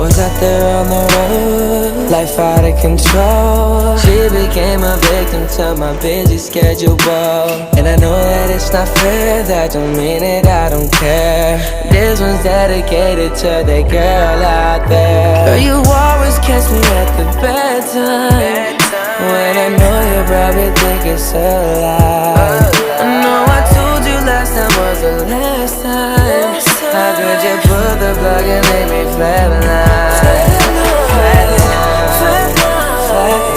was out there on the road, life out of control. She became a victim to my busy schedule, and I know that it's not fair, that don't mean that I don't care. This one's dedicated to the girl out there. Girl, you always catch me at the bedtime, when I know you probably think it's a lie. I know I told you last time was the last time. How could you pull the plug and make me flatline? Flatline, flatline, flatline.